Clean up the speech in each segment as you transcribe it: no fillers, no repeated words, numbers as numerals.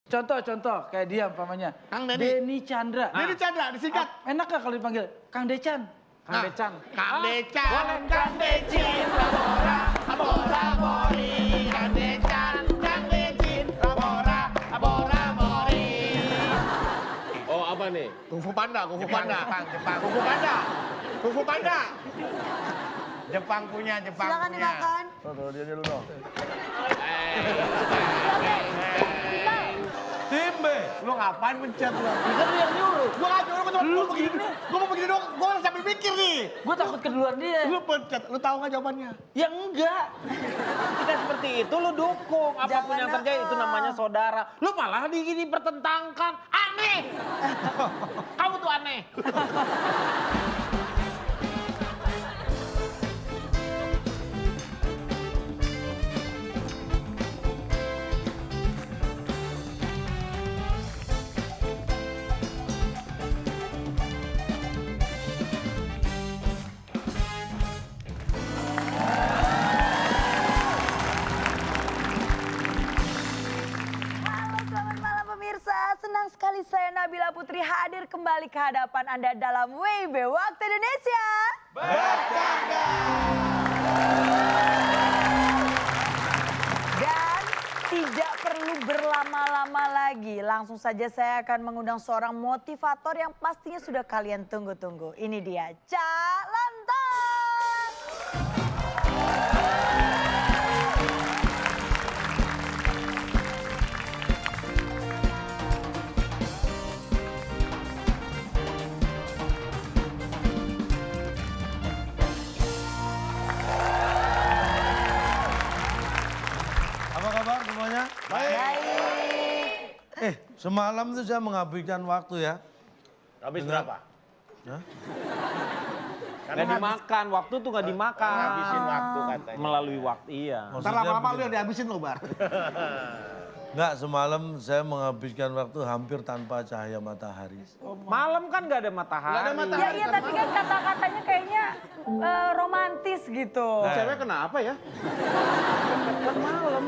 Contoh kayak dia umpamanya. Kang Denny. Denny Chandra. Denny Chandra disingkat. Enak gak kalau dipanggil Kang Decan? Kang Decan. Kang Decan, Kang Decin, Bora Bori, Kang Decan, Kang Decin, Bora Bori. Oh apa nih? Kung Fu Panda, Kung Fu Panda. Jepang. Kung Fu Panda. Kung Fu Panda. Jepang punya. Silakan dimakan. Dia dulu dong. Timbe. Lu ngapain mencet lu? Kan lu yang nyuruh. Gua nggak nyuruh, gua cuma mau begini. Gua mau begini doang, gua sambil mikir nih. Gue takut keduluan dia. Lu pencet, lu tahu nggak jawabannya? Ya enggak. Ketika seperti itu lu dukung apapun Jangan yang terjadi itu nakal. namanya saudara. Lu malah dipertentangkan. Aneh. Kamu tuh aneh. Halo, selamat malam pemirsa. Senang sekali saya Nabila Putri hadir kembali ke hadapan Anda dalam WIB Waktu Indonesia. Dan tidak perlu berlama-lama lagi. Langsung saja saya akan mengundang seorang motivator yang pastinya sudah kalian tunggu-tunggu. Ini dia, Cak Lantas. Apa kabar semuanya? Baik. Semalam tuh saya menghabiskan waktu ya. Habis berapa? Hah? Gak dimakan, waktu tuh gak dimakan. Habisin waktu katanya. Melalui waktu, iya. Ntar Maksudnya lama-lama lu begini. yang dihabisin lu, Bar. Enggak, semalam saya menghabiskan waktu hampir tanpa cahaya matahari. Malam kan gak ada matahari. Nggak ada matahari. Ya iya tapi kan kata-katanya kayaknya romantis gitu. Cewek kenapa ya? Kan malam.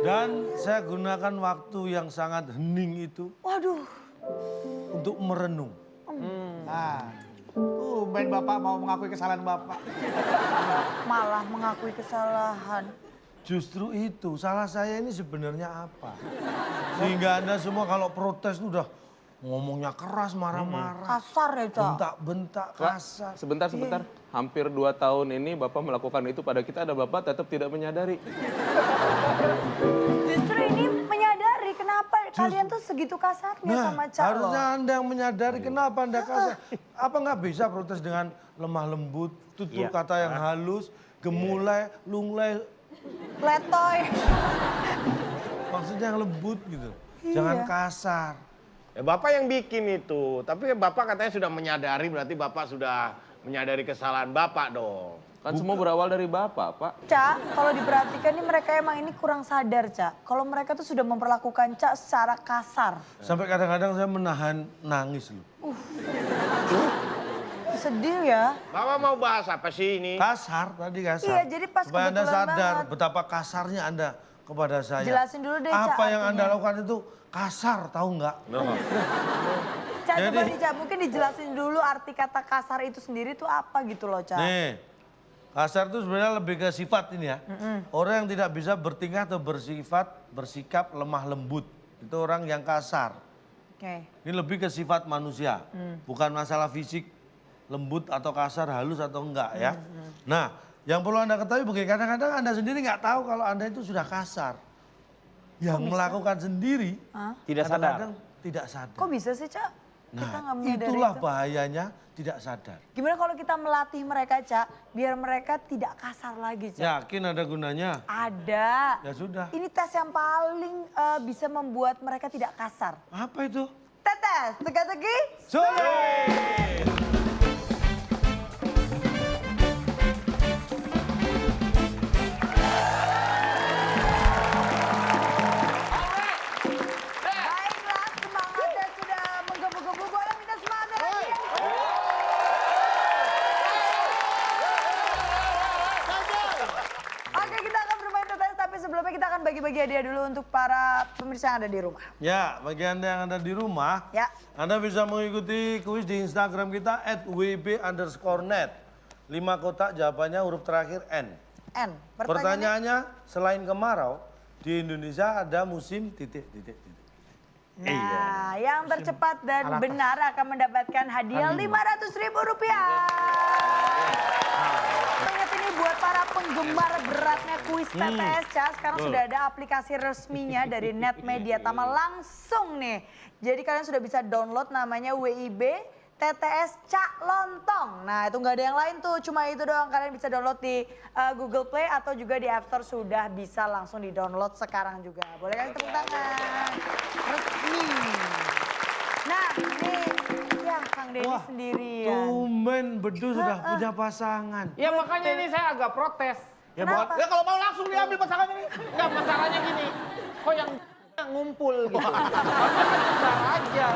Dan saya gunakan waktu yang sangat hening itu Waduh. untuk merenung. Nah, main Bapak mau mengakui kesalahan Bapak. Malah mengakui kesalahan. Justru itu, salah saya ini sebenarnya apa? Sehingga Anda semua kalau protes itu udah ngomongnya keras, marah-marah. Kasar ya, Cak. Bentak-bentak, kasar. Sebentar. Hampir 2 tahun ini Bapak melakukan itu pada kita, ada Bapak tetap tidak menyadari. Justru ini menyadari kenapa kalian tuh segitu kasarnya Nah, sama Cak harusnya loh. Anda yang menyadari kenapa Anda kasar. Apa nggak bisa protes dengan lemah lembut, tutur kata yang halus, gemulai, lunglai, Letoy. maksudnya yang lembut gitu. Jangan kasar. Ya, Bapak yang bikin itu, tapi Bapak katanya sudah menyadari, berarti Bapak sudah menyadari kesalahan Bapak dong. Kan semua berawal dari Bapak, Pak. Cak, kalau diperhatikan nih mereka emang ini kurang sadar, Cak. Kalau mereka tuh sudah memperlakukan Cak secara kasar. Sampai kadang-kadang saya menahan nangis loh. Sedih ya. Bapak mau bahas apa sih ini? Kasar, tadi kasar. Iya, jadi pas supaya Anda kebetulan sadar banget. betapa kasarnya Anda kepada saya. Jelasin dulu deh, Cak, Apa yang Anda artinya. lakukan itu kasar, tahu nggak? Cak, coba Jadi- nih, Cak, mungkin dijelasin dulu arti kata kasar itu sendiri tuh apa gitu loh, Cak. Nih, kasar itu sebenarnya lebih ke sifat ini ya. Orang yang tidak bisa bertingkah atau bersikap lemah lembut. Itu orang yang kasar. Oke. Ini lebih ke sifat manusia. Bukan masalah fisik, lembut atau kasar, halus atau enggak ya. Nah, yang perlu Anda ketahui begini, kadang-kadang Anda sendiri nggak tahu kalau Anda itu sudah kasar. Yang melakukan sendiri, Tidak sadar. kadang-kadang tidak sadar. Kok bisa sih, Cak? Kita nggak Nah, menyadari itulah itu. bahayanya tidak sadar. Gimana kalau kita melatih mereka, Cak, biar mereka tidak kasar lagi, Cak? Yakin ada gunanya? Ada. Ya sudah. Ini tes yang paling bisa membuat mereka tidak kasar. Apa itu? Tetes, teka-teki. Sore! Baiklah, semangatnya sudah menggebu-gebu. Boleh minta semangat lagi? Oke, kita akan bermain tetes, tapi sebelumnya kita akan bagi-bagi bagi hadiah dulu untuk para pemirsa yang ada di rumah. Ya, bagi Anda yang ada di rumah, Ya. Anda bisa mengikuti kuis di Instagram kita @wb_net. 5 kotak jawabannya huruf terakhir N. N. Pertanyaannya, selain kemarau, di Indonesia ada musim titik. Nah, yang tercepat dan benar akan mendapatkan hadiah Rp500.000. Ingat ini buat para penggemar beratnya kuis TTS Cas, sekarang sudah ada aplikasi resminya dari Net Media Tama langsung nih. Jadi kalian sudah bisa download, namanya WIB TTS Cak Lontong. Nah itu nggak ada yang lain tuh, cuma itu doang. Kalian bisa download di Google Play atau juga di App Store, sudah bisa langsung di download sekarang juga. Boleh kasih tepuk tangan. Resmi. Nah ini ya Kang Denny sendirian. Tumben Bedu sudah punya pasangan. Ya makanya ini saya agak protes. Ya, Kenapa? ya kalau mau langsung diambil pasangannya nih. Enggak, masalahnya gini. Kok yang ngumpul gitu. Bentar aja.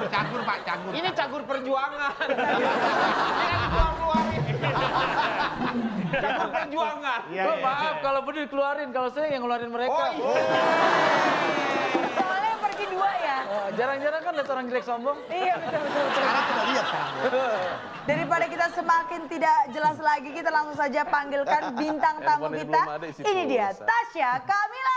Cagur Pak, cagur. Ini cagur perjuangan. Ini kan keluar-keluarin. Cagur perjuangan. Oh, maaf kalau Bedu dikeluarin, kalau saya yang ngeluarin mereka. Soalnya yang pergi dua ya. Jarang-jarang kan ada seorang jelek sombong. Iya betul. Sekarang udah lihat sekarang. Daripada kita semakin tidak jelas lagi, kita langsung saja panggilkan bintang tamu Handphone kita. belum ada, isi Ini dia, pulsa. Tasya Kamila.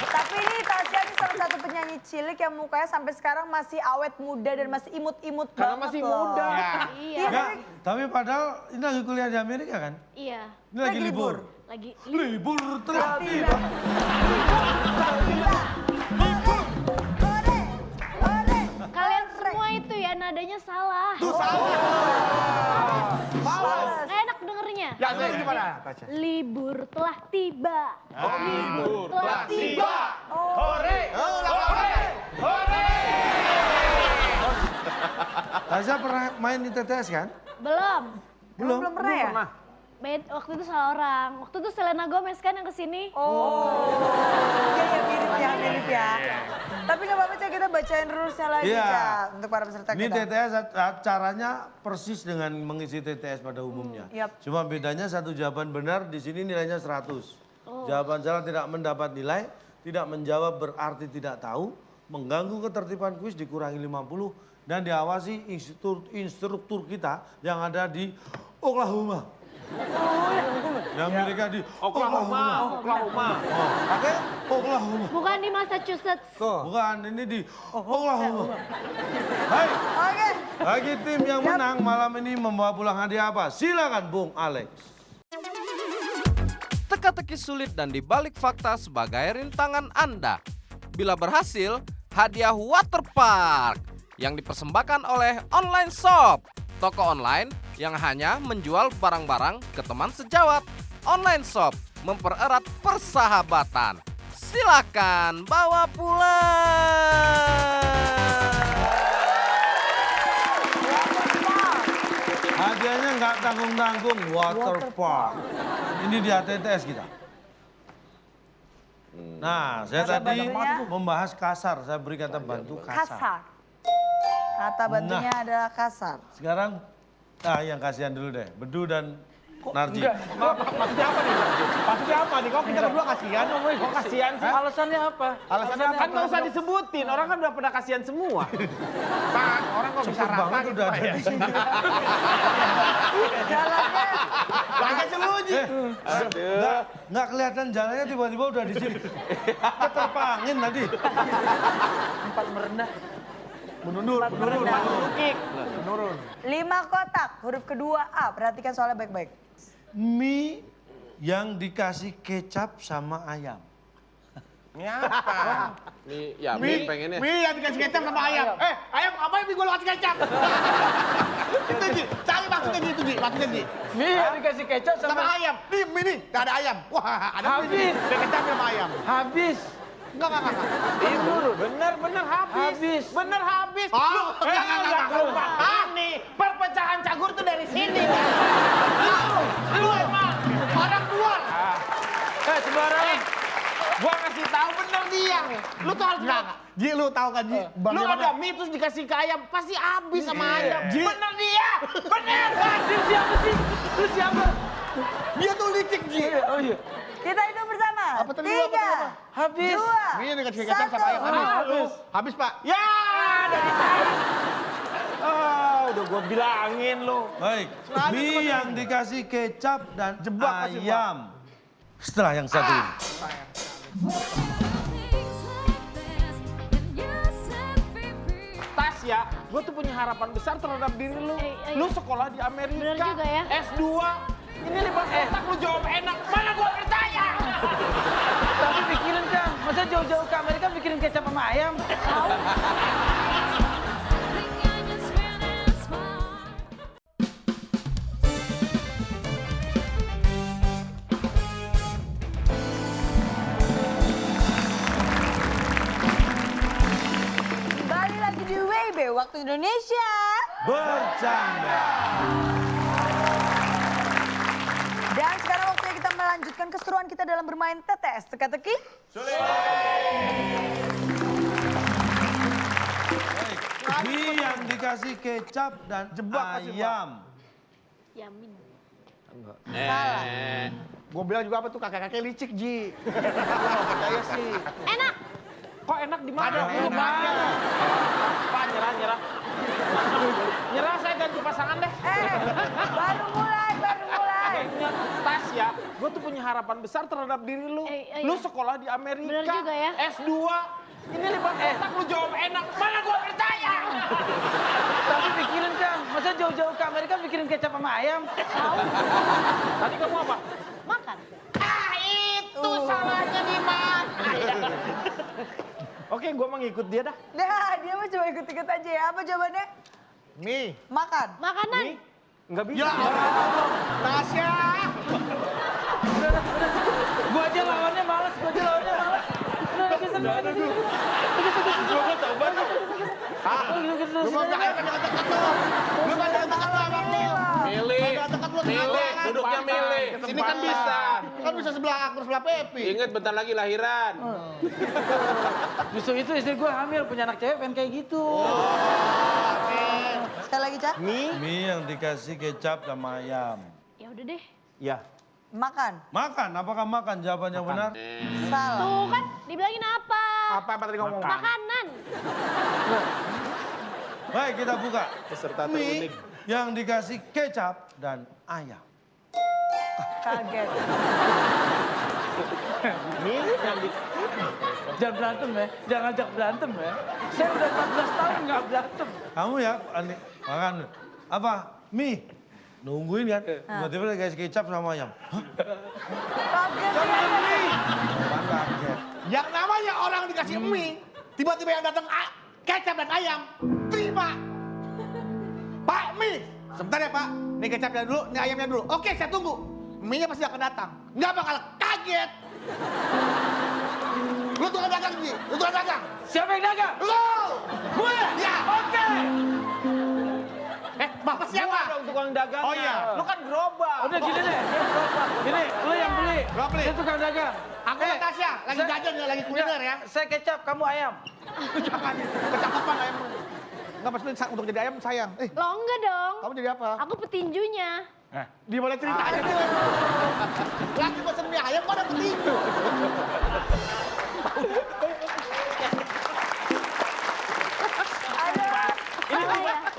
Tapi ini Tasya ini salah satu penyanyi cilik yang mukanya sampai sekarang masih awet muda dan masih imut-imut Karena banget masih loh. muda. Iya. Enggak, tapi padahal ini lagi kuliah di Amerika kan? Iya, Ini lagi libur. lagi Libur telah tiba. kalian semua itu ya nadanya salah. Tuh salah. Nggak enak dengernya. Ya, itu gimana, Tasya? Libur telah tiba. Libur telah tiba. Tasya pernah main di TTS kan? Belum. Belum. Belum pernah ya? Waktu itu salah orang. Waktu itu Selena Gomez kan yang kesini. Iya mirip ya. Tapi nggak apa-apa Cak, kita bacain rulesnya lagi Iya. Cak, untuk para peserta Ini kita. TTS caranya persis dengan mengisi TTS pada umumnya. Yap. Cuma bedanya satu jawaban benar, di sini nilainya 100. Jawaban salah tidak mendapat nilai, tidak menjawab berarti tidak tahu, mengganggu ketertiban kuis dikurangi 50, dan diawasi instruktur kita yang ada di Oklahoma. Yang mereka di Oklahoma. Oke, Oklahoma. Bukan di Massachusetts. Bukan, ini di Oklahoma. Hai, Oke. bagi tim yang menang malam ini membawa pulang hadiah apa? Silakan Bung Alex. Teka-teki sulit dan dibalik fakta sebagai rintangan Anda. Bila berhasil, hadiah waterpark yang dipersembahkan oleh online shop. Toko online yang hanya menjual barang-barang ke teman sejawat. Online shop mempererat persahabatan. Silakan bawa pulang. Hadiahnya nggak tanggung-tanggung, waterpark. Ini di TTS kita. Nah, saya tadi bantunya? membahas kasar, saya beri kata bantu kasar. Kasar. Kata bantunya adalah kasar. Sekarang, yang kasihan dulu deh, Bedu dan Narji. Maksudnya apa nih? Maksudnya apa nih? Kok kita berdua kasihan? Kok kasihan sih? Alasannya apa? Alasannya apa? Kan nggak usah disebutin, orang kan udah pada kasihan semua. Pak, orang kok bisa Cepet rata banget gitu udah Pak ada ya? di sini. Jalannya Lagi sembunyi. Nggak kelihatan jalannya tiba-tiba udah di sini. Keterpangin tadi. Empat merendah. Menurun. 5 kotak, huruf kedua A. Perhatikan soalnya baik-baik. Mie yang dikasih kecap sama ayam. Ini apa? Mie pengennya. Mie yang dikasih kecap sama ayam. Ayam apa yang gue kasih kecap? Itu Ji, cari maksudnya gitu Ji, maksudnya Ji. Mie yang dikasih kecap Sama sama ayam. Nih, mie nih, gak ada ayam. Wah, ada mie. Habis. Ada kecap sama ayam. habis. Enggak. Bener habis. Bener habis. Oh, Enggak kelupaan nih. Perpecahan cagur tuh dari sini. Lu emang orang tua. Sembarangan. gua kasih tahu bener dia. Lu tuh harus Enggak. Ji, lu tahu kan Ji? Lu ada mitos dikasih ke ayam pasti habis sama ayam. Ji. Bener dia. Bener. Dia siapa sih? Lu siapa? Dia tuh licik Ji. Oh iya. Kita hitung bersama. Apa tadi lu, apa tadi 3, apa? Habis. 2, Ini dikasih kecap sama ayam habis. Habis. Habis, Pak. Ya, dari tadi. Oh, udah gua bilangin lu. Baik, mie yang dikasih kecap dan Jebak pasti, Pak. ayam. Setelah yang satu ini. Tasya, gue tuh punya harapan besar terhadap diri lu. Lu sekolah di Amerika. Bener juga ya. S2. Ini lipat otak lu jawab enak. Mana gua percaya? Tapi pikirin Kang, masa jauh-jauh ke Amerika pikirin kecap sama ayam? Kembali lagi di WIB Waktu Indonesia. Bercanda. Dan sekarang waktunya kita melanjutkan keseruan kita dalam bermain TTS Teka-teki. Baik, mie yang dikasih kecap dan Jebak pasti, Pak. ayam. Yamin. Salah. Gue bilang juga apa tuh kakek-kakek licik Ji. Gua nggak percaya sih. Enak. Kok enak di mana? Ada hubungannya. Pak, nyerah. Nyerah, saya ganti pasangan deh. Baru mulai. Tasya, gue tuh punya harapan besar terhadap diri lu. Lu sekolah di Amerika. Bener juga ya. S2. Ini lipat otak lu jawab enak. Mana gua percaya? Tapi pikirin Kang, masa jauh-jauh ke Amerika pikirin kecap sama ayam? Tadi kamu apa? Makan. Ah, itu salahnya di mana? Oke, gua mau ngikut dia dah. Nah, dia mah cuma ikut-ikut aja ya. Apa jawabannya? Mie. Makan. Makanan. Enggak bisa. Ya Allah. Tasya. Gua aja lawannya males. Udah geser. Gua tau banget. Lu mau jangan deket-deket lu. Lu kan deket-deket lu abang lu. Milih, Deket-deket lu. milih, duduknya milih. Sini kan bisa. Kan bisa sebelah aku, sebelah Pepi. Ingat bentar lagi lahiran. Justru itu istri gua hamil, punya anak cewek pengen kayak gitu. Sekali lagi, Cak. Mie yang dikasih kecap sama ayam. Ya udah deh. Ya. Makan. Makan, apakah makan? Jawabannya benar? Salah. Tuh kan dibilangin apa? Apa tadi ngomong? Makanan. Baik, kita buka. Peserta terunik. Yang dikasih kecap dan ayam. Kaget. Jangan berantem ya, jangan ajak berantem ya. Saya udah 14 tahun nggak berantem. Kamu ya, makan. Apa? Mie. Nungguin kan, tiba-tiba dikasih kecap sama ayam. Hah? Kaget ya. Apaan kaget? Yang namanya orang dikasih mie, tiba-tiba yang datang kecap dan ayam, terima. Pak, mie. Sebentar ya Pak, nih kecapnya dulu, nih ayamnya dulu. Oke, saya tunggu. Mie-nya pasti akan datang. Nggak bakal kaget. Lu tukang dagang, Ji. Lu tukang dagang. Siapa yang dagang? Lu! Gue? Ya, oke. Bapak siapa? Gua dong tukang dagang. Oh iya. Lu kan gerobak. Udah gini deh, gini, lu yang beli. Gua beli. Dia tukang dagang. Aku sama Tasya, lagi jajan ya, lagi kuliner ya. Saya kecap, kamu ayam. Jangan, kecakapan ayam. Enggak, maksudnya untuk jadi ayam sayang. Lo enggak dong. Kamu jadi apa? Aku petinjunya. Di mana cerita aja tuh. Lagi pesen mie ayam kok ada petinju.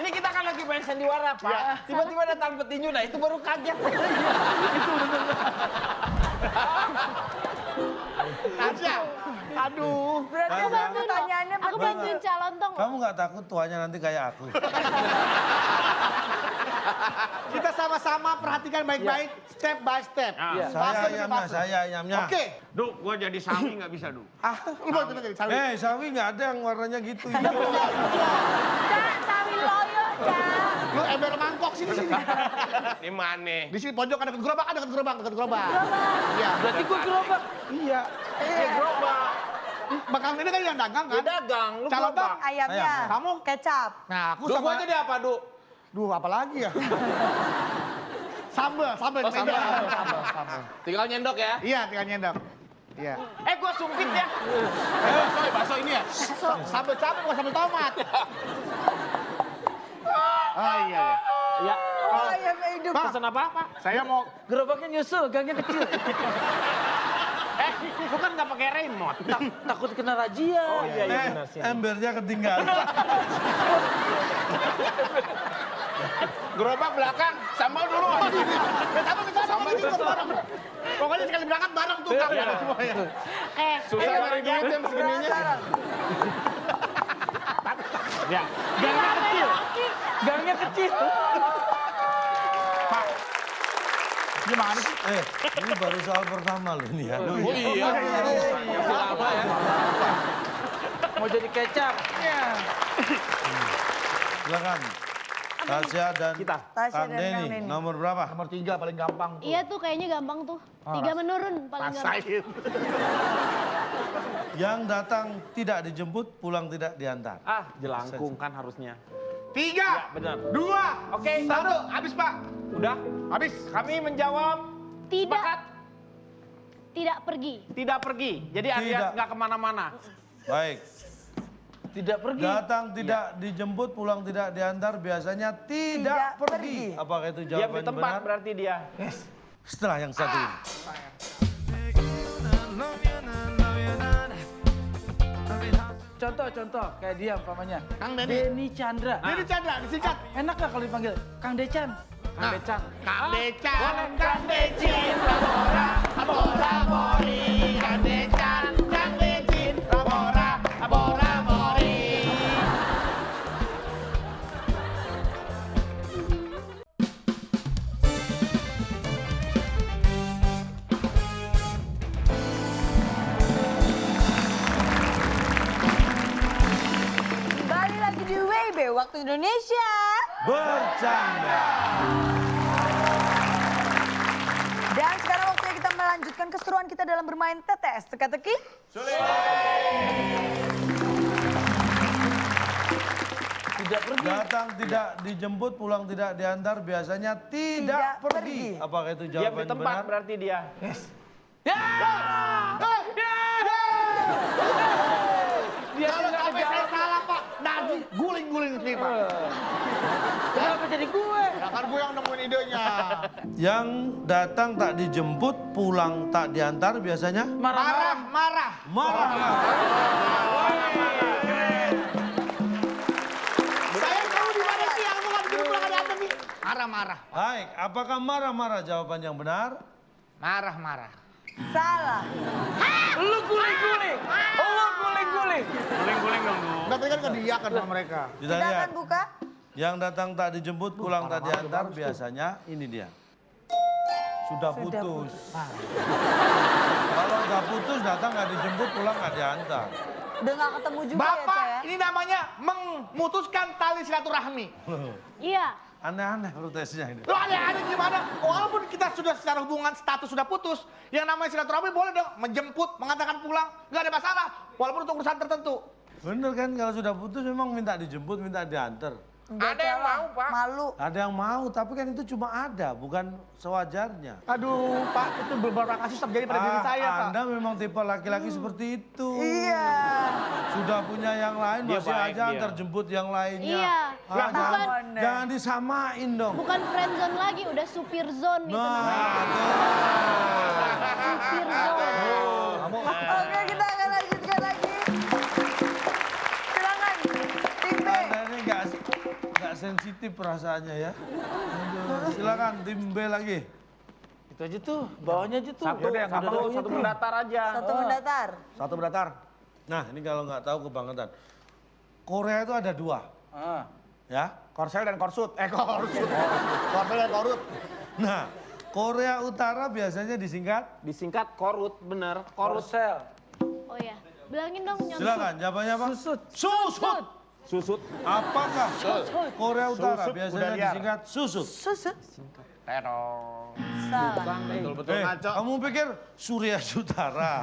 Ini kita kan lagi main sandiwara, Pak. Tiba-tiba datang petinju, nah itu baru kaget. Tasya, aduh. Berarti Aku bantu pertanyaannya Aku bantuin calon tong. Kamu nggak takut tuanya nanti kayak aku? Kita sama-sama perhatikan baik-baik, step by step. Saya ayamnya. Oke. Duh, gua jadi sawi nggak bisa, Duh. Lu mau jadi sawi? Sawi nggak ada yang warnanya gitu. Cak, sawi loyo, Cak. Lu ember mangkok sini. Di mana? Di sini pojok ada dekat gerobak, dekat gerobak. Iya. Berarti gue gerobak. Iya. Gerobak. Bang Kang Dede kan yang dagang kan? Dia dagang, lu Calon gerobak. bang. Ayamnya. Kamu? Kecap. Nah, aku Duh, sama... gua jadi apa, Du? Duh, apa lagi ya? Sambel. Oh, sambel. Sambel. Tinggal nyendok ya. Iya, tinggal nyendok. Iya. Gua sumpit ya. Bakso ini ya. Sambel cabai bukan sambel tomat. Oh iya. Ya. Oh, ayamnya hidup. Bang, Pesan apa, Pak? saya mau Gerobaknya nyusul, gangnya kecil. Lu kan nggak pakai remote. Takut kena razia. Oh iya, benar sih. Embernya ketinggalan. Gerobak belakang, sambal dulu. sambal bareng. Pokoknya sekali berangkat bareng tuh Kang. Semuanya. Susah nyari duit yang segininya. Ya. Gangnya kecil. Gangnya kecil. Gimana sih? Ini baru soal pertama loh ini ya. Oh iya. Masih lama ya. Mau jadi kecap. Silakan. Tasya dan Tasya Kang dan Kang Denny. Denny. Nomor berapa? Nomor 3 paling gampang tuh. Iya tuh kayaknya gampang tuh. 3 menurun paling gampang. Rasain. Yang datang tidak dijemput, pulang tidak diantar. Jelangkung kan harusnya. 3, benar. 2, Oke, 1, habis Pak. Udah? Habis. Kami menjawab sepakat Tidak pergi. tidak pergi. Jadi alias Tidak. nggak kemana-mana. Baik. Tidak pergi. Datang tidak dijemput, pulang tidak diantar, biasanya tidak pergi. Apakah itu Dia jawaban beli yang tempat benar? berarti dia. Setelah yang satu ini. Contoh kayak dia umpamanya. Kang Denny. Denny Chandra. Denny Chandra, disingkat. Enak gak kalau dipanggil Kang Decan? Kang Decan. Kang Decan, Kang Decin, Labora, Labora, Mori, Kang Decan, Kang Decin, Labora, Labora, Mori. Kembali lagi di WIB Waktu Indonesia. Bercanda. Dan sekarang waktunya kita melanjutkan keseruan kita dalam bermain TTS Teka-teki. Tidak pergi. Datang tidak dijemput, pulang tidak diantar, biasanya tidak Tidak pergi. pergi. Apakah itu Dia jawaban beli yang tempat benar? berarti dia. Kalau sampai saya salah Pak, nanti guling-guling sih Pak. Kenapa jadi gue? Ya kan gue yang nemuin idenya. Yang datang tak dijemput, pulang tak diantar, biasanya Marah. marah. Saya tahu di mana sih yang bukan di pulang ada apa nih? Marah. Baik, apakah marah-marah jawaban yang benar? Marah. Salah. Lu guling-guling. Oh, lu guling-guling. Guling-guling dong, Du. Tapi kan ke dia kan sama mereka. Kita Kita lihat. akan buka. Yang datang tak dijemput, pulang tak diantar, biasanya ini dia. Sudah putus. Kalau nggak putus, datang nggak dijemput, pulang nggak diantar. Udah gak ketemu juga ya, Bapak, Cah ya? ini namanya memutuskan tali silaturahmi. Iya. Aneh-aneh protesnya ini. Lo aneh-aneh gimana? Walaupun kita sudah secara hubungan status sudah putus, yang namanya silaturahmi boleh dong menjemput, mengatakan pulang, nggak ada masalah. Walaupun untuk urusan tertentu. Bener kan, kalau sudah putus memang minta dijemput, minta diantar. Enggak, Ada yang Cah, mau, Pak. Malu. Ada yang mau, tapi kan itu cuma ada, bukan sewajarnya. Aduh, Pak, itu beberapa kasus terjadi pada diri saya, Pak. Anda memang tipe laki-laki seperti itu. Iya. Sudah punya yang lain, Dia masih baik, aja dia. antar jemput yang lainnya. Iya. Jangan disamain dong. Bukan friend zone lagi, udah supir zone itu namanya. Nah, tuh. Supir zone. Oke, kita akan lanjutkan lagi. Silakan, tim B. Anda ini nggak sensitif perasaannya ya. Aduh, silakan tim B lagi. Itu aja tuh, bawahnya aja tuh. Satu mendatar aja. Satu mendatar. Satu berdatar. Nah, ini kalau nggak tahu kebangetan. Korea itu ada 2, Ah. ya. Korsel dan korsut. Korsut. Korsel dan korut. Nah, Korea Utara biasanya disingkat. Disingkat korut, bener. Korut. Korsel. Oh ya, bilangin dong nyonsut. Silakan, jawabannya apa? Susut. Susut. Susut. Apakah Korea Utara Susut, biasanya udah liar. disingkat susut? Susut. Terong. Salah. Betul-betul ngaco. Kamu pikir Surya Sutara?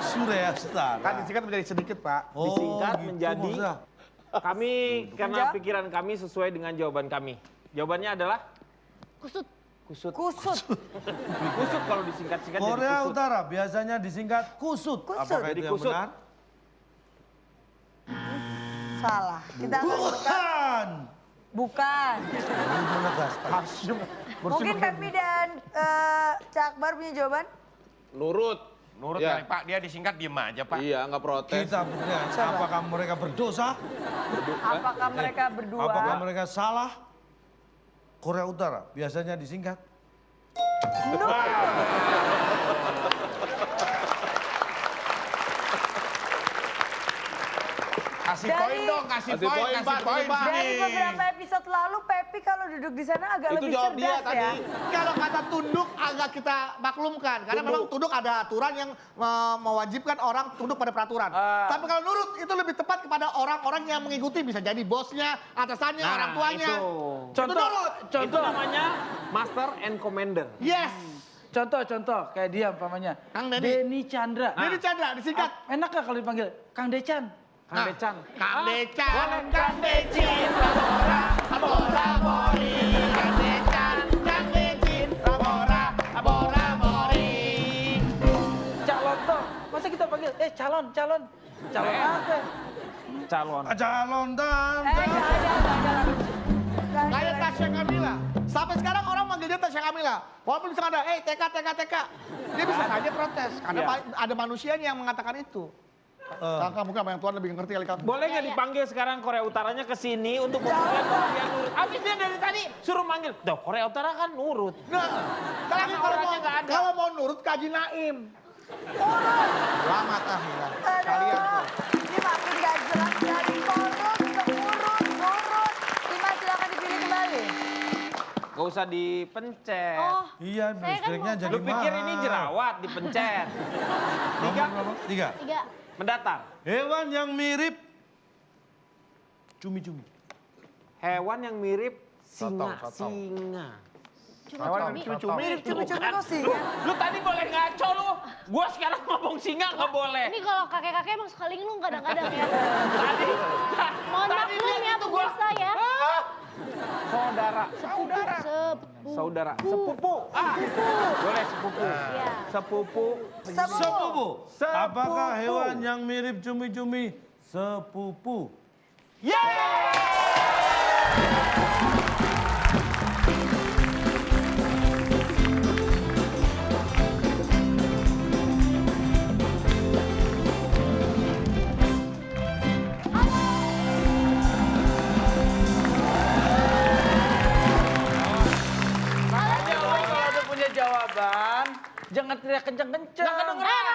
Surya Sutara. Kan disingkat menjadi sedikit, Pak. Oh, Disingkat gitu menjadi maksudnya. kami karena Menjawab. pikiran kami sesuai dengan jawaban kami. Jawabannya adalah Kusut. kusut. Kusut. Kusut kalau disingkat-singkat jadi Korea kusut. Utara biasanya disingkat kusut. Kusut. Apakah Jadi itu yang kusut. benar? Salah. Kita akan bukan. Bukan. Bukan. Menegaskan. Mungkin Pepi dan Cak Akbar punya jawaban? Nurut. Nurut Ya. kali Pak, dia disingkat diem aja Pak. Iya, nggak protes. Kita buktikan apakah mereka berdosa? Apakah mereka berdua? Apakah mereka salah? Korea Utara biasanya disingkat. Kasih Dari- poin dong, kasih Kasih poin, poin, kasih Pak, poin. kasih Pak. Dari beberapa episode lalu, Pepi kalau duduk di sana agak Itu lebih jawab dia cerdas tadi. ya. Kalau kata tunduk agak kita maklumkan. Karena memang tunduk ada aturan yang mewajibkan orang tunduk pada peraturan. Tapi kalau nurut itu lebih tepat kepada orang-orang yang mengikuti. Bisa jadi bosnya, atasannya, Nah, orang tuanya. itu. Itu nurut. Itu namanya Master and Commander. Yes. Contoh, kayak dia umpamanya. Kang Denny. Denny Chandra. Ini Chandra disingkat. Enak gak kalau dipanggil Kang Decan? Kang Decan. Kang Decan, Kang Decin, Rabora, Abora, Bori. Kang Decan, Kang Decin, Rabora, Abora, Bori. Calon toh. Masa kita panggil, calon. Calon apa? Calon. Calon dan Jangan. Kayak Tasya Kamila. Sampai sekarang orang manggil dia Tasya Kamila. Walaupun misalkan ada, TK. Dia bisa saja protes. Karena Iya. ada manusianya yang mengatakan itu. Kamu kan yang Tuhan lebih ngerti kali kamu. Boleh nggak dipanggil sekarang Korea Utaranya ke sini untuk membuktikan bahwa dia nurut? Abis dia dari tadi suruh manggil. Duh, Korea Utara kan nurut. Nah, Karena orangnya nggak ada. kalau mau nurut kaji Naim. Selamat ah ya. Kalian. Ini makin gak jelas dari korut ke urut. Lima silakan dipilih kembali. Gak usah dipencet. Oh, iya Saya kan listriknya mau- jadi Lu pikir mahal. ini jerawat dipencet? Nomor berapa? 3. 3. Mendatar. Hewan yang mirip cumi-cumi. Hewan yang mirip singa. Sotong. Singa. Cumi-cumi. Mirip cumi-cumi kok sih. Lu tadi boleh ngaco lu. Gua sekarang ngomong singa nggak boleh. Ini kalau kakek-kakek emang suka linglung kadang-kadang ya. Tadi. Mohon tadi maklum dia ya itu gua- pemirsa ya. Ah! Saudara. Sepupu. Saudara. Sepupu. Ah. Boleh sepupu. Iya. Sepupu. Sepupu. Apakah Sepupu. hewan yang mirip cumi-cumi sepupu? Makanya lo kalau udah punya jawaban, jangan teriak kenceng-kenceng. Nggak kedengeran,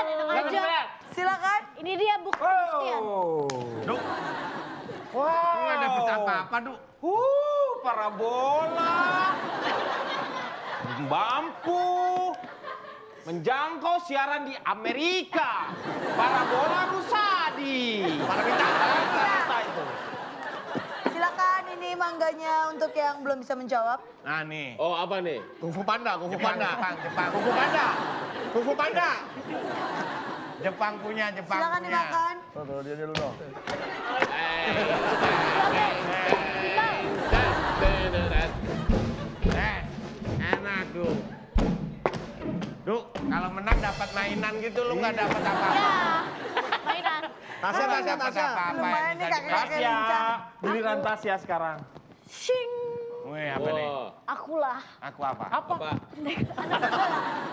enak aja. Silakan. Ini dia bukti pembuktian. Nggak dapet apa-apa, Du. Parabola. Mampu menjangkau siaran di Amerika. Parabola Rusadi. Para itu. Silakan ini mangganya untuk yang belum bisa menjawab. Nah nih. Oh, apa nih? Kung Fu Panda. Jepang. Jepang punya. Silakan dimakan. Enak, Du. Du, kalau menang dapat mainan gitu, lu nggak dapat apa-apa. Ya, mainan. Tasya, dapat apa-apa. Lumayan nih kakek-kakek Tasya. lincah. Giliran Tasya sekarang. Shing. Wih, apa nih? Wah, Akulah. Aku apa? Apa? apa?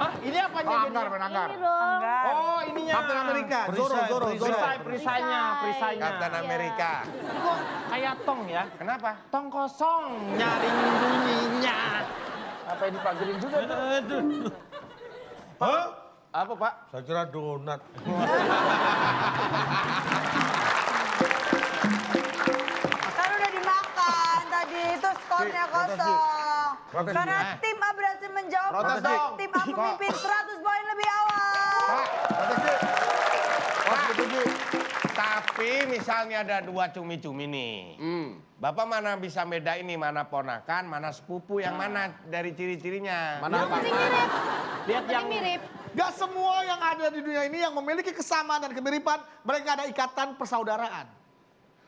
Hah, ini apanya? Oh, jadinya? Anggar, main Anggar. Ini dong. Enggak. Oh, ininya. Captain Amerika. Zoro. Perisainya. Kapten Amerika. Ini kok kayak tong ya? Kenapa? Tong kosong, nyaring bunyinya. Apa yang dipagerin juga? Aduh. Hah? Apa, Pak? Saya kira donat. Kan udah dimakan tadi, itu skornya kosong. Protes, Karena tim A berhasil menjawab, Protes, maka dong. tim A memimpin 100 poin lebih awal. Tapi misalnya ada 2 cumi-cumi nih. Bapak mana bisa beda ini mana ponakan, mana sepupu, yang mana dari ciri-cirinya? Mana Pak? Mirip. Lihat yang Mirip. Gak semua yang ada di dunia ini yang memiliki kesamaan dan kemiripan, mereka ada ikatan persaudaraan.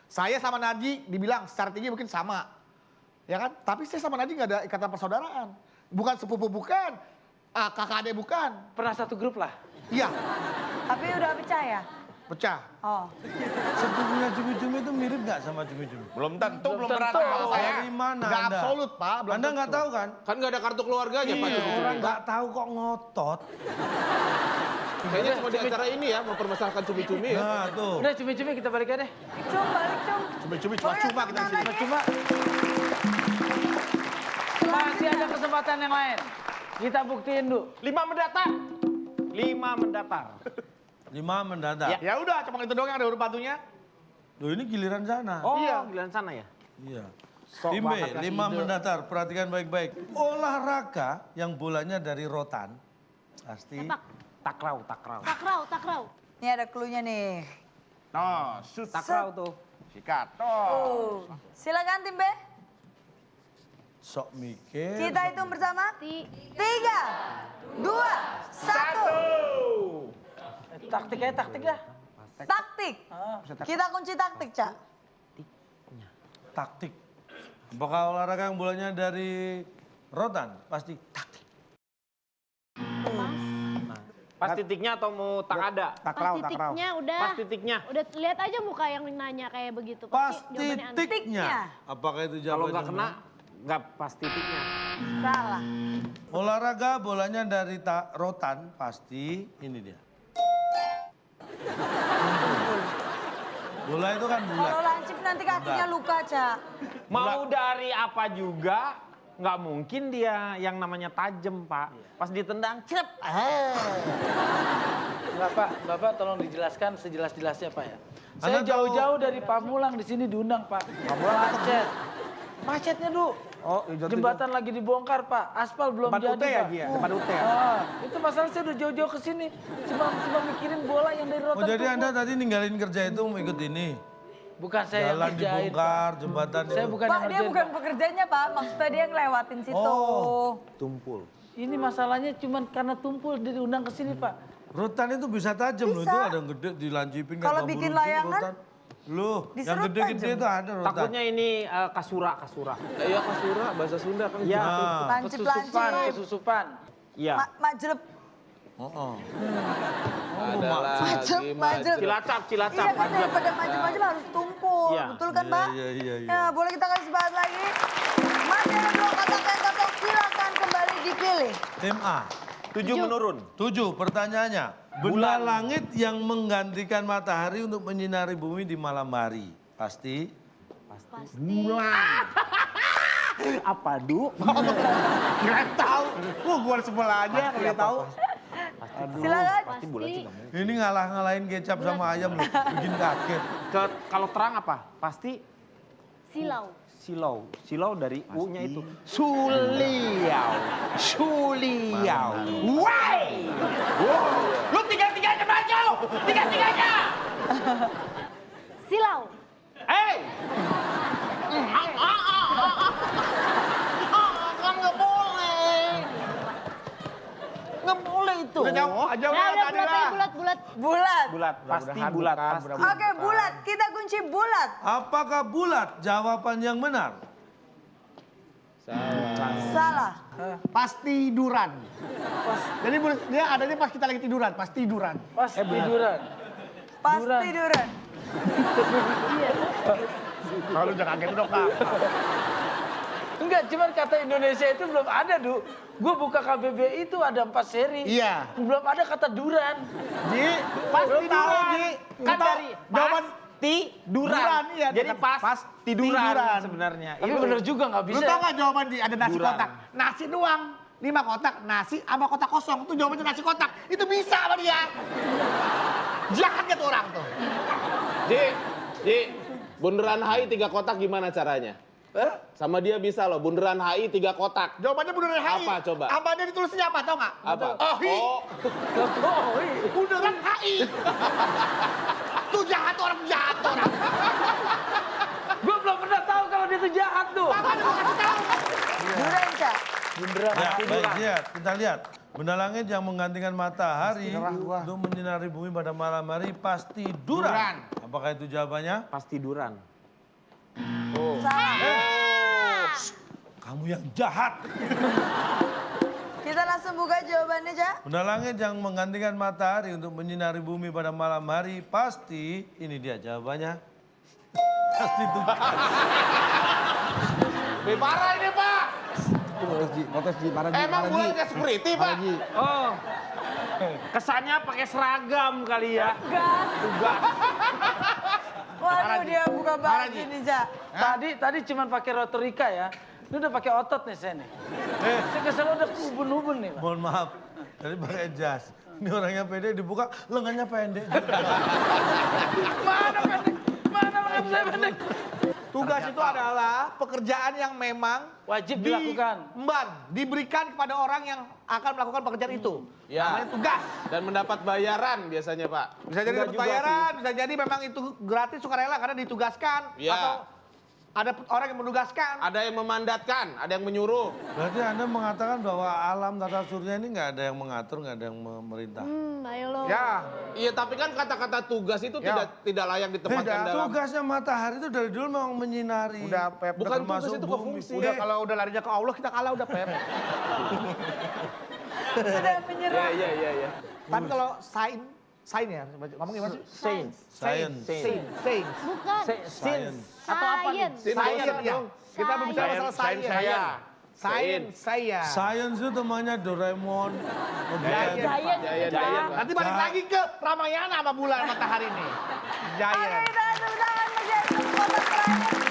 Saya sama Naji dibilang secara tinggi mungkin sama. Ya kan? Tapi saya sama Naji gak ada ikatan persaudaraan. Bukan sepupu bukan, kakak adik bukan. Pernah satu grup lah. Iya, Tapi udah pecah ya? pecah. Oh. Sepupunya cumi-cumi itu mirip nggak sama cumi-cumi? Belum tentu, belum pernah tentu. tahu saya. Dari mana Gak Anda? absolut Pak. belum Anda nggak tentu. tahu kan? Kan nggak ada kartu keluarganya Pak Iya, cumi-cumi. orang nggak tahu kok ngotot. Kayaknya cuma di acara ini ya mempermasalahkan cumi-cumi ya. Nah tuh. Udah cumi-cumi kita balik aja deh. Cum, balik cum. Cumi-cumi Boleh cuma-cuma kita di sini. tangan Cuma masih ada kesempatan yang lain. Kita buktiin dulu. 5 mendatar. 5 mendatar. 5 mendadak. Ya udah, cuma itu doang yang ada huruf batunya. Loh ini giliran sana. Oh, Iya. giliran sana ya? Iya. Sok Tim B, banget kasih 5 ide. mendatar. Perhatikan baik-baik. Olahraga yang bolanya dari rotan. Pasti. Sepak. Takraw, takraw. Takraw, takraw. Ini ada cluenya nih. Oh, shoot. Takraw tuh. Sikat. Oh. Silakan tim B. Sok mikir. Kita hitung bersama. 3, 2, 1. Taktik aja, taktik dah. Taktik. Kita kunci taktik, Cak. Taktik. Apakah olahraga yang bolanya dari rotan? Pasti taktik. Pas titiknya atau mau tak ada? Pas titiknya udah. Pas titiknya. Udah lihat aja muka yang nanya kayak begitu. Pas jawabannya aneh. titiknya. Apakah itu Kalau jawabannya? nggak kena, nggak pas titiknya. Salah. Olahraga bolanya dari rotan pasti ini dia. Bola itu kan bulat. Kalau lancip nanti kakinya luka, Cak. Mau dari apa juga, nggak mungkin dia yang namanya tajam, Pak. Pas ditendang, cep. Enggak Pak, Bapak tolong dijelaskan sejelas-jelasnya Pak ya. Anda Saya tahu- jauh-jauh dari Pamulang di sini diundang Pak. Macet. Macetnya dulu. Oh, Jembatan lagi dibongkar Pak, aspal belum Depan jadi UT ya Pak. dia? Depan UT ya? Itu masalah saya udah jauh-jauh ke sini. Cuma mikirin bola yang dari rotan. Oh jadi tumpul. Anda tadi ninggalin kerja itu mau ikut ini? Bukan saya yang Jalan ngerjain Pak. dibongkar, jembatan Saya itu. bukan Pak, yang dia ngerjain bukan Pak. pekerjanya, Pak. Maksudnya dia ngelewatin situ. Oh. Tumpul. Ini masalahnya cuma karena tumpul diundang ke sini Pak. Rotan itu bisa tajam loh, Bisa. itu ada yang gede dilancipin kan Kalau bambu bikin runcing, layangan, rotan. Loh, yang diserut gede-gede tajam. itu ada rotan. Takutnya ini kasura. Iya kasura bahasa Sunda kan. Iya. Nah, Kesusupan, Lancip-lancip. kesusupan. Iya. Majlep. oh. Ada lagi Majlep, majlep. Cilacap, Cilacap. Iya kan daripada majlep-majlep harus tumpul. Iya. Betul kan, Iya, Pak? iya, iya, iya. Ya, boleh kita kasih semangat lagi. Masih ada 2 kotak yang kosong. Silakan kembali dipilih. Tim A. 7 menurun. 7, pertanyaannya. Benda langit yang menggantikan matahari untuk menyinari bumi di malam hari. Pasti. Apa, Du? Kira tahu. Gua sebelah aja kira tahu. Silakan. Pasti bulan sih. Ini ngalah-ngalahin kecap sama ayam loh. Bikin kaget. Kalau terang apa? Pasti Silau. silau. Silau dari U-nya itu. Suliau. Suliau. Wai! Lu tiga-tiganya maju! Tiga-tiganya! Silau. Hei! Kan nggak boleh. Nggak boleh itu. Udah jawab aja Nah, udah udah tadi bulat lah. aja, bulat, bulat. Bulat. Bulat, pasti bulat. Pasti. Oke, bulat. Kita kunci bulat. Apakah bulat? Jawaban yang benar. Salah. Pasti tiduran. Jadi dia adanya pas kita lagi tiduran, pas tiduran. Pas tiduran. Pas Duran. tiduran. Kalau jangan kaget dong, Kak. Enggak, cuman kata Indonesia itu belum ada, Du. Gue buka KBBI itu ada 4 seri. Iya. Belum ada kata duran. Ji, Pas lu tahu, tiduran. Ji. Kan Lu tahu dari jawaban tiduran. Duran, iya, Jadi bukan pas tiduran tiduran. sebenarnya. Tapi bener juga nggak Lu bisa. tau gak jawaban Ji? Ada nasi Duran. kotak. Nasi doang. 5 kotak, nasi sama kotak kosong. Itu jawabannya nasi kotak. Itu bisa sama dia. Jahat gitu orang tuh. Ji, bundaran HI 3 kotak gimana caranya? Sama dia bisa loh, bundaran HI 3 kotak. Jawabannya bundaran HI. Apa coba? Apa dia ditulisnya apa tau gak? Apa? Oh, hi. Bundaran HI. Tuh jahat orang. Gue belum pernah tahu kalau Bunderan Ya, hati. baik, lihat. Kita lihat. Benda langit yang menggantikan matahari untuk menyinari bumi pada malam hari pasti duran. Apakah itu jawabannya? Pas tiduran. Salah. Kamu yang jahat. Kita langsung buka jawabannya, Cak. Benda langit yang menggantikan matahari untuk menyinari bumi pada malam hari pasti, ini dia jawabannya. Pasti duran. Lebih parah ini Pak. Emang bulan ke security Pak? Oh. Kesannya pakai seragam kali ya. Tugas. Waduh, dia buka baju nih, Cak. Tadi cuman pakai rotorika ya. Ini udah pakai otot nih saya nih. Saya kesel udah ubun-ubun nih, Pak. Mohon maaf, tadi pakai jas. Ini orangnya pede dibuka, lengannya pendek. Mana pendek? Mana lengan saya pendek? Tugas itu adalah pekerjaan yang memang Wajib dilakukan. diberikan kepada orang yang akan melakukan pekerjaan itu. Ya. Namanya tugas. Dan mendapat bayaran biasanya Pak. Bisa jadi dapat bayaran, bisa jadi memang itu gratis sukarela karena ditugaskan. Ya. Atau ada orang yang menugaskan. Ada yang memandatkan, ada yang menyuruh. Berarti Anda mengatakan bahwa alam tata surya ini nggak ada yang mengatur, nggak ada yang memerintah. Ayo lo. Ya. Iya tapi kan kata-kata tugas itu tidak layak ditempatkan dalam. Tugasnya matahari itu dari dulu memang menyinari. Udah, Pep. Bukan termasuk tugas itu ke bumi. fungsi. Udah kalau udah larinya ke Allah kita kalah udah, Pep. Sudah menyerah. Iya. Tapi kalau sain ya, ngomong gimana sih? Science. Sain. Bukan. Science. Atau apa nih? Sains ya. Kita berbicara masalah sains. saya. Sains saya. Science itu temannya Doraemon. Giant. Giant. Nanti balik lagi ke Ramayana sama bulan matahari nih. Oke, Giant. kita tepuk tangan menjadi kotak terakhir.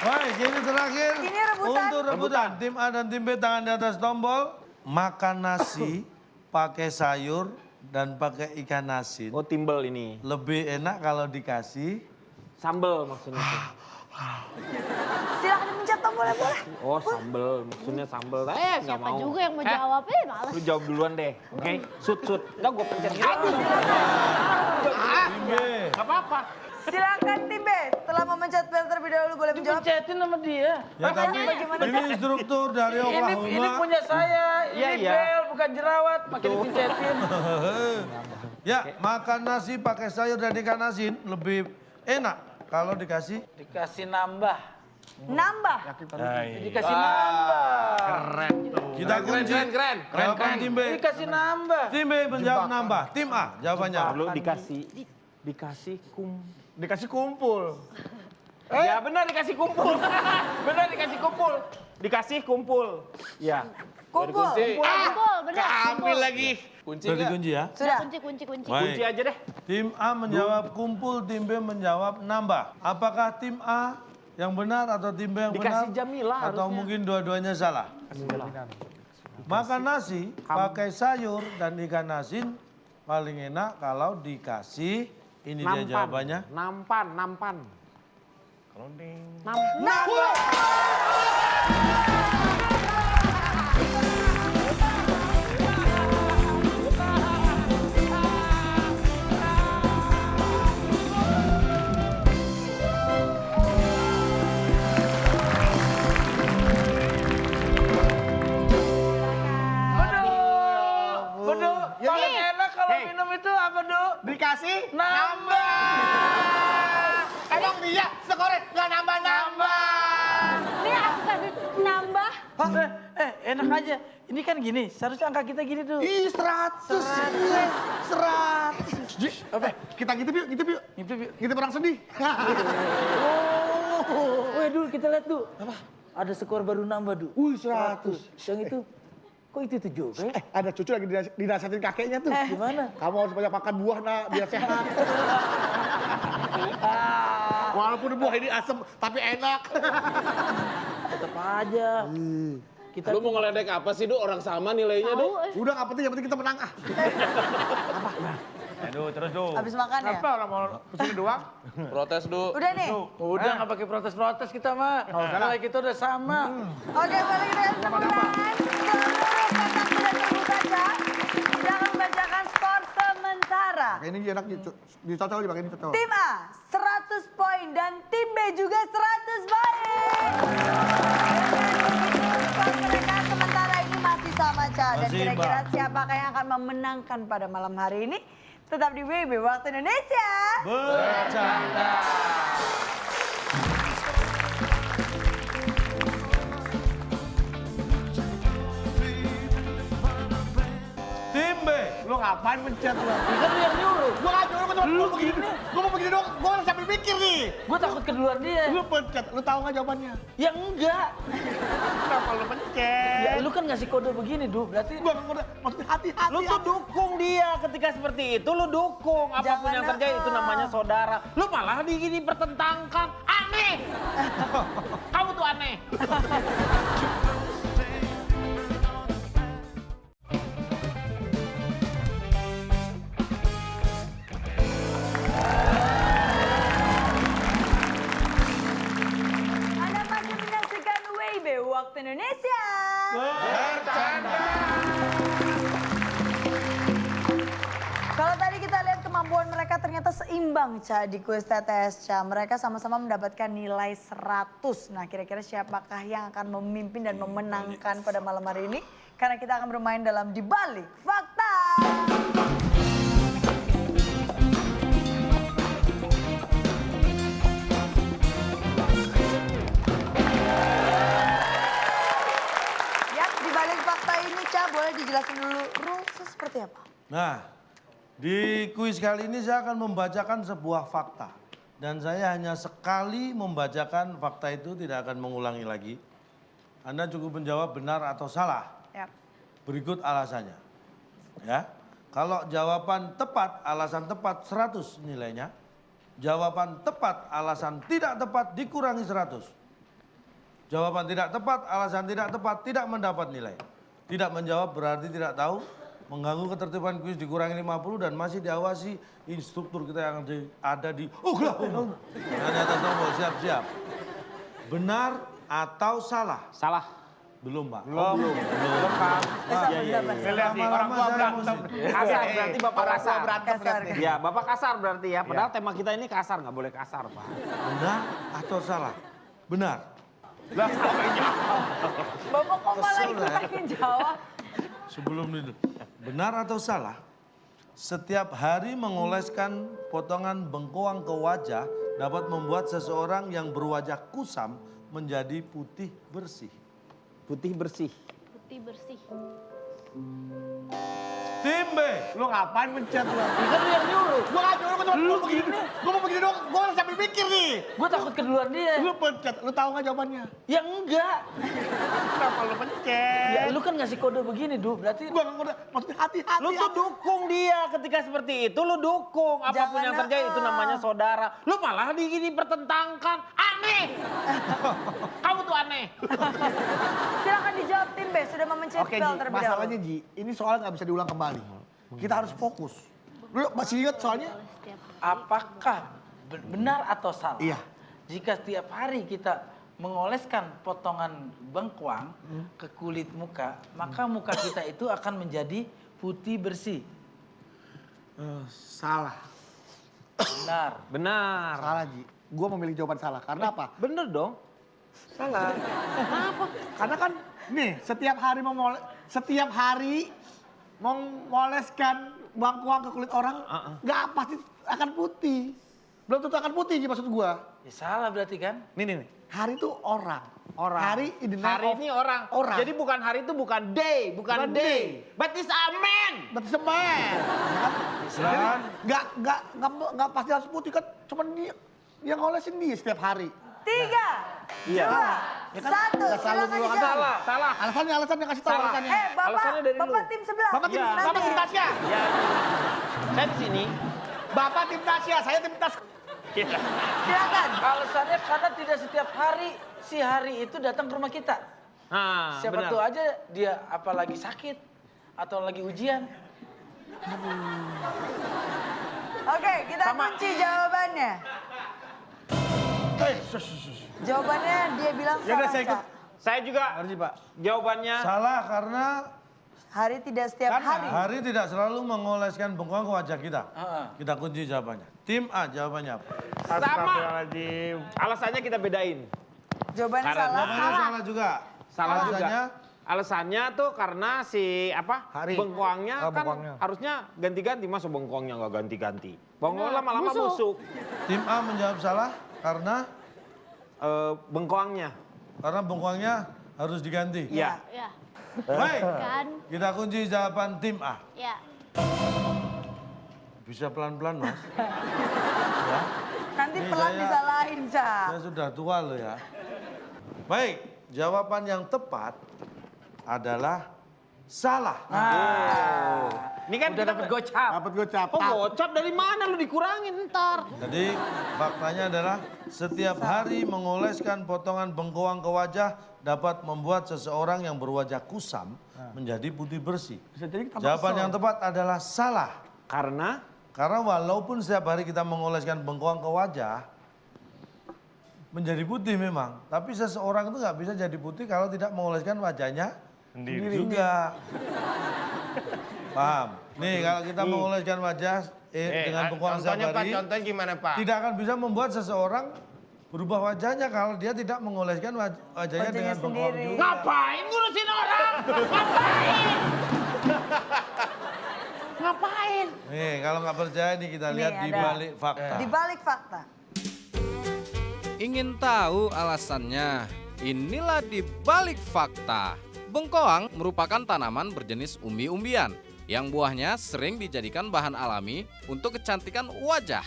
Baik, ini terakhir. Ini rebutan. Untuk rebutan. Tim A dan tim B tangan di atas tombol. Makan nasi, pakai sayur, dan pakai ikan asin. Oh timbel ini. Lebih enak kalau dikasih. Sambel maksudnya. Silahkan dipencet tombolnya, boleh. Oh sambel, maksudnya sambel. Nggak Siapa mau. juga yang mau jawab? Males. Lu jawab duluan deh, oke? Sut. Enggak gue pencet gitu. Tim B. Nggak apa-apa. Silahkan tim B. Setelah memencet bel terlebih dahulu boleh menjawab. Dipencetin sama dia. Ya tapi Bagaimana? ini instruktur dari Ini Oklahoma. punya saya. Iya, Ini iya. bel bukan jerawat. Makin dipincetin. Ya, makan nasi pakai sayur dan ikan asin lebih enak kalau dikasih. Dikasih nambah. Nambah. Dikasih nambah. Kita kunci. Keren. Jawaban tim B. Dikasih nambah. Tim B menjawab nambah. Tim A jawabannya. Perlu dikasih Dikasih kumpul. Ya benar dikasih kumpul. Benar dikasih kumpul. Dikasih kumpul. Ya. Kumpul. Kumpul, bener. Ambil lagi. Kunci Sudah nggak? dikunci ya. Sudah. Kunci. Baik. Kunci aja deh. Tim A menjawab kumpul, tim B menjawab nambah. Apakah tim A yang benar atau tim B yang Dikasih benar? Jamila Atau harusnya. mungkin dua-duanya salah? Makan nasi, pakai sayur dan ikan asin paling enak kalau dikasih. Ini dia jawabannya. Nampan. Bedu, paling enak kalau minum itu apa, Du? Dikasih Nambah. Emang dia skornya nggak nambah-nambah. Ini aku kasih nambah. Enak aja. Ini kan gini, seharusnya angka kita gini, Du. Ih, 100. 100. Apa? Kita ngintip yuk. Ngintip yuk. Ngintip orang sedih. Weh, Du, kita lihat, Du. Apa? Ada skor baru nambah, Du. 100. Yang itu, kok itu juga ya? Ada cucu lagi dinasihatin kakeknya tuh. Gimana? Kamu harus banyak makan buah, nak, biar sehat. Walaupun buah ini asem, tapi enak. Tetap aja. Kita Lu mau ngeledek apa sih, Du? Orang sama nilainya, Du? Udah nggak penting, yang penting kita menang. Aduh, terus tuh. Habis makan ya? Apa orang mau kesini doang? Protes, Du. Udah nih. udah nggak pakai protes-protes kita mah. Nilai kita udah sama. Oke, boleh kita kasih tepuk tangan. Seluruh kotak sudah terbuka, Cak. Kita akan membacakan skor sementara. Ini enak dicocol dipakai ini cocol. Tim A 100 poin dan tim B juga 100 poin. Dengan begitu skor mereka Ca. Dan Masih, kira-kira Mbak. siapakah yang akan memenangkan pada malam hari ini? Tetap di WIB Waktu Indonesia. Bercanda. Tim B. Lu ngapain mencet lu? Kan lu yang nyuruh. Gua nggak nyuruh, gua cuma begini. Gua mau begini dong, gua sambil mikir nih. Gue takut keduluan dia. Lu pencet, lu tahu nggak jawabannya? Ya enggak. Kenapa lu pencet? Ya lu kan ngasih kode begini, Du. Berarti Gua nggak ngerti, maksudnya hati-hati. Lu tuh dukung dia ketika seperti itu, lu dukung. Apapun Jangan yang terjadi itu nakal. namanya saudara. Lu malah dipertentangkan. Aneh. Kamu tuh aneh. Anda masih menyaksikan WIB Waktu Indonesia. Kalau tadi kita lihat kemampuan mereka ternyata seimbang, Ca, di kuis TTS, Ca. Mereka sama-sama mendapatkan nilai 100. Nah, kira-kira siapakah yang akan memimpin dan memenangkan pada malam hari ini? Karena kita akan bermain dalam Di Balik Fakta. Ya, Di Balik Fakta ini, Ca, boleh dijelaskan dulu rulesnya seperti apa? Nah, di kuis kali ini saya akan membacakan sebuah fakta. Dan saya hanya sekali membacakan fakta itu, tidak akan mengulangi lagi. Anda cukup menjawab benar atau salah. Ya. Berikut alasannya. Ya. Kalau jawaban tepat, alasan tepat 100 nilainya. Jawaban tepat, alasan tidak tepat dikurangi 100. Jawaban tidak tepat, alasan tidak tepat tidak mendapat nilai. Tidak menjawab berarti tidak tahu. Mengganggu ketertiban kuis dikurangi 50 dan masih diawasi instruktur kita yang ada di Oklahoma. Yang di atas tombol, siap-siap. Benar atau salah? Salah. Belum, Pak. Belum. Belum, Pak. Lihat nih, orang tua berantem. Kasar berarti Bapak kasar. Kasar. Ya, Bapak kasar berarti ya. Padahal tema kita ini kasar, nggak boleh kasar, Pak. Benar atau salah? Benar. Bapak kok malah Kesel, ikut ya. pengen jawab? Sebelum itu, benar atau salah? Setiap hari mengoleskan potongan bengkoang ke wajah dapat membuat seseorang yang berwajah kusam menjadi putih bersih. Putih bersih. Putih bersih. Tim B. Lu ngapain mencet lu? kan lu yang nyuruh. Gua nggak nyuruh, gua cuma begini. Gua mau begini dong, gua sambil mikir nih. Gue takut keduluan dia. Lu pencet, lu tahu nggak jawabannya? Ya enggak. Kenapa lu pencet? Ya lu kan ngasih kode begini, Du. Berarti Gua nggak ngerti, maksudnya hati-hati. Lu tuh dukung dia ketika seperti itu, lu dukung. Apapun Jangan yang terjadi itu nakal. namanya saudara. Lu malah dipertentangkan. Aneh. Kamu tuh aneh. Silakan dijawab tim B, sudah memencet Oke, bel Ji, terlebih masalahnya dahulu. Ji, ini soal nggak bisa diulang kembali. Kita harus fokus. Lu masih ingat soalnya? apakah benar atau salah? Iya. Jika setiap hari kita mengoleskan potongan bengkoang ke kulit muka, maka muka kita itu akan menjadi putih bersih. Salah. Benar. Benar. Salah, Ji. Gua memilih jawaban salah. Karena apa? Bener dong. Salah. Kenapa? Karena kan nih setiap hari memoleskan bangkuang ke kulit orang nggak pasti akan putih. Belum tentu akan putih Ji, maksud gua. Ya salah berarti kan? Nih. Hari itu orang. Orang. Hari in the name Hari of ini orang. Orang. Jadi bukan hari itu bukan day, bukan Bukan day. day. But it's amen. berarti semen. Dan Nggak pasti harus putih kan. Cuman dia ngolesin dia setiap hari. 3, Iya. 2, Ya kan? 1, Nggak selalu silakan dulu kan dijawab. Salah. Alasannya kasih tahu Salah. alasannya. Bapak, Alasannya dari Bapak lu. tim sebelah. Bapak tim, Iya. Bapak tim Tasya. Ya. Saya di sini. Bapak tim Tasya, saya tim Tas. Silakan. Alasannya karena tidak setiap hari si hari itu datang ke rumah kita. Nah, Siapa benar. tahu aja dia apalagi sakit atau lagi ujian. Oke, kita kunci jawabannya. Jawabannya dia bilang Ya udah, salah, saya ikut. Cak. Saya juga. Harus Pak. Jawabannya salah karena Hari tidak setiap hari. hari tidak selalu mengoleskan bengkoang ke wajah kita. Heeh. Kita kunci jawabannya. Tim A jawabannya apa? sama. Alasannya kita bedain. Jawabannya Karena- salah. Jawabannya salah juga. Salah juga. Alasannya Alasannya tuh karena si Hari. bengkoangnya Oh, kan bengkoangnya. harusnya ganti-ganti, masa bengkoangnya nggak ganti-ganti. Bengkoang lama-lama busuk. Tim A menjawab salah karena Bengkoangnya. bengkoangnya harus diganti. Iya. Ya, Baik, kan? kita kunci jawaban tim A. Ya. Bisa pelan-pelan, Mas. Nanti Ini pelan saya- disalahin, Cak. Saya sudah tua loh ya. Baik, jawaban yang tepat adalah salah. Ini kan Udah kita dapat gocap. Dapat gocap. Oh, gocap dari mana lu dikurangin ntar? Jadi faktanya adalah setiap hari mengoleskan potongan bengkoang ke wajah dapat membuat seseorang yang berwajah kusam menjadi putih bersih. Bisa jadi kita Jawaban yang tepat adalah salah. Karena Karena walaupun setiap hari kita mengoleskan bengkoang ke wajah, menjadi putih memang. Tapi seseorang itu nggak bisa jadi putih kalau tidak mengoleskan wajahnya sendiri juga. Paham? Nih kalau kita mengoleskan wajah dengan bengkoang setiap contohnya Pak, hari, contohnya gimana Pak? tidak akan bisa membuat seseorang berubah wajahnya kalau dia tidak mengoleskan wajahnya dengan bengkoang sendiri. juga. ngapain ngurusin orang? Ngapain? Ngapain? Nih kalau nggak percaya nih kita lihat di ada. balik fakta. Di balik fakta. Ingin tahu alasannya? Inilah di balik fakta. Bengkoang merupakan tanaman berjenis umbi-umbian yang buahnya sering dijadikan bahan alami untuk kecantikan wajah.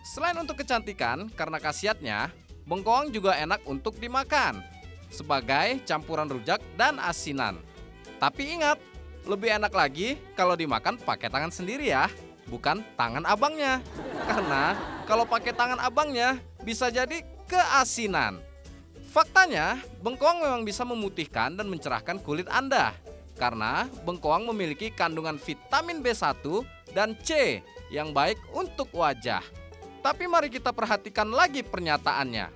Selain untuk kecantikan, karena khasiatnya, bengkoang juga enak untuk dimakan sebagai campuran rujak dan asinan. Tapi ingat, lebih enak lagi kalau dimakan pakai tangan sendiri ya, bukan tangan abangnya. Karena kalau pakai tangan abangnya bisa jadi keasinan. Faktanya, bengkoang memang bisa memutihkan dan mencerahkan kulit Anda. Karena bengkoang memiliki kandungan vitamin B1 dan C yang baik untuk wajah. Tapi mari kita perhatikan lagi pernyataannya.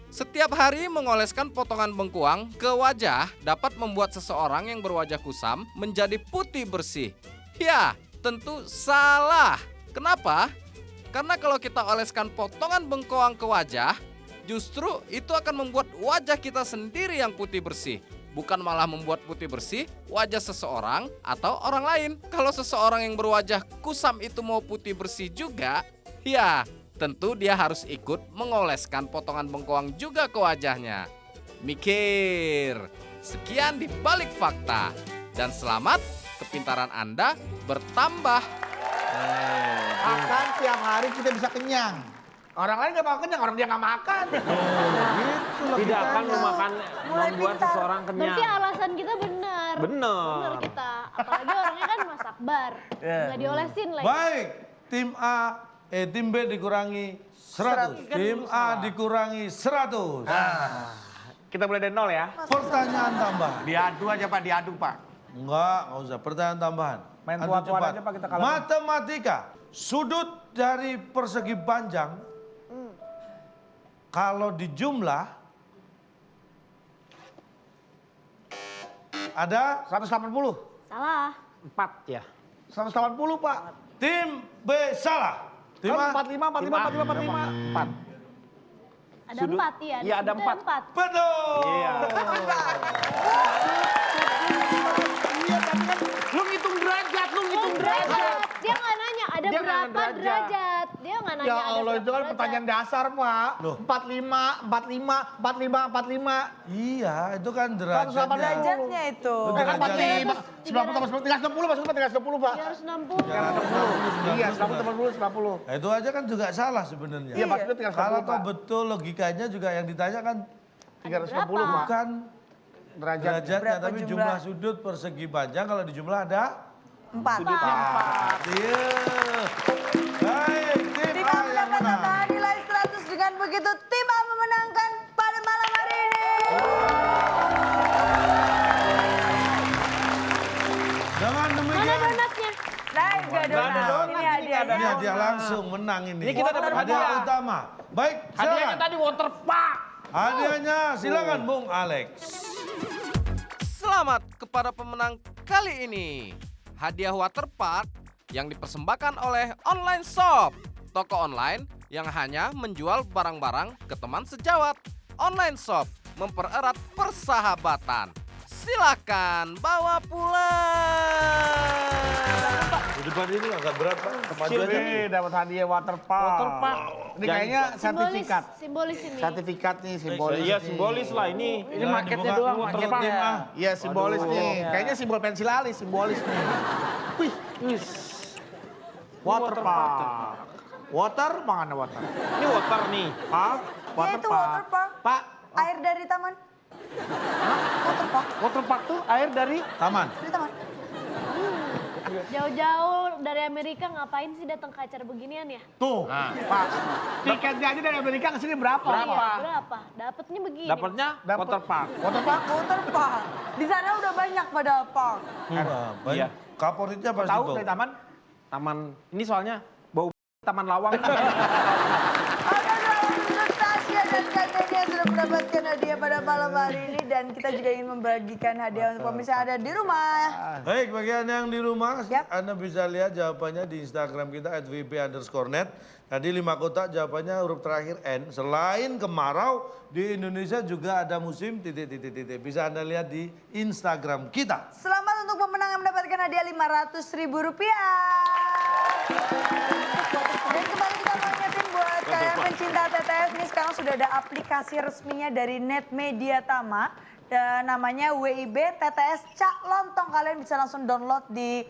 Setiap hari mengoleskan potongan bengkoang ke wajah dapat membuat seseorang yang berwajah kusam menjadi putih bersih. Ya, tentu salah. Kenapa? Karena kalau kita oleskan potongan bengkoang ke wajah, justru itu akan membuat wajah kita sendiri yang putih bersih. Bukan malah membuat putih bersih wajah seseorang atau orang lain. Kalau seseorang yang berwajah kusam itu mau putih bersih juga, ya tentu dia harus ikut mengoleskan potongan bengkoang juga ke wajahnya. Mikir. Sekian di balik fakta. Dan selamat, kepintaran Anda bertambah. Akan tiap hari kita bisa kenyang. Orang lain nggak mau kenyang, orang dia nggak makan. Gitu loh Tidak akan kitanya. Mulai membuat pintar. seseorang kenyang. Berarti alasan kita benar. Bener. Benar kita. Apalagi orangnya kan Mas Akbar. Nggak diolesin lagi. Baik, tim B dikurangi 100, tim A dikurangi 100. Kita mulai dari nol ya. Pertanyaan tambahan. Diadu aja Pak, diadu Pak. Nggak usah. Pertanyaan tambahan. Main Adu tua-tuaan cepat. aja, Pak, kita kalah. Matematika. Sudut dari persegi panjang kalau dijumlah ada 180. Salah. 4 ya. 180 Pak. tim B salah. Tim A 45, 45, 45, 45. 4. Ada 4 ya. Iya, ada Sudut 4. betul. Iya. Iya, tapi kan Lu ngitung derajat, lu ngitung derajat. Dia nggak nanya ada Dia nggak berapa derajat. derajat. Dia nggak nanya ya ada Allah berapa itu kan derajat. pertanyaan dasar Pak. Loh. 45, 45, 45, 45. Iya, itu kan 180 derajatnya. Derajatnya itu. Betul. Kan 45, 300, 90 tambah 10, 360 maksudnya 360 Pak. 360. Iya, 180 tambah 10, 90. Nah, itu aja kan juga salah sebenarnya. Iya, maksudnya 360 Kalau toh Pak. betul logikanya juga yang ditanya kan 360 Berapa? Pak. bukan Derajat. derajatnya, Berapa tapi jumlah? jumlah sudut persegi panjang kalau dijumlah ada 4. Iya. Baik, tim Tim A A yang mendapatkan menang. tambahan nilai 100 dengan begitu tim A memenangkan pada malam hari ini. Dengan Mana demikian, donatnya? Nah, enggak donat. Ini hadiahnya. ini hadiah langsung menang ini. Ini kita dapat hadiah hadiah. utama. Baik, Hadiahnya silakan. tadi water park. Hadiahnya silakan Bung Alex. Selamat kepada pemenang kali ini. Hadiah waterpark yang dipersembahkan oleh online shop. Toko online yang hanya menjual barang-barang ke teman sejawat. Online shop mempererat persahabatan. silakan bawa pulang. Di depan ini agak berat Pak, kemajuannya. Sini dapat hadiah waterpark. Ini kayaknya sertifikat. Simbolis ini. Sertifikat nih, simbolis. Iya nih. simbolis lah ini. Ini marketnya doang, marketnya. Iya, simbolis nih. Kayaknya simbol pensil alis, simbolis nih. Wih, waterpark. Water, mana water? Ini water nih. Park, Ya itu waterpark. Pak, Air dari taman. Waterpark. Waterpark tuh air dari Taman. Dari taman. Jauh-jauh dari Amerika ngapain sih datang ke acara beginian ya? tuh, Pak. Tiketnya aja dari Amerika ke sini berapa? Iya, berapa? Dapatnya begini. dapatnya waterpark. Waterpark? Waterpark. Di sana udah banyak pada park. Wah, banyak. Iya. Kaporitnya pasti Tahu bau. dari taman? Taman ini soalnya bau taman lawang. Oke, untuk Tasya dan Kak Nenia sudah mendapatkan hadiah pada malam hari ini dan kita juga ingin membagikan hadiah untuk pemirsa yang ada di rumah. Baik, bagi Anda yang di rumah, Yap. Anda bisa lihat jawabannya di Instagram kita @vp_net. Tadi 5 kotak jawabannya huruf terakhir N. Selain kemarau, di Indonesia juga ada musim ... Bisa Anda lihat di Instagram kita. Selamat untuk pemenang yang mendapatkan hadiah Rp500.000. Dan kembali kita mau ingetin buat kalian pencinta TTS ini sekarang sudah ada aplikasi resminya dari Net Media Tama. Dan namanya WIB TTS Cak Lontong. Kalian bisa langsung download di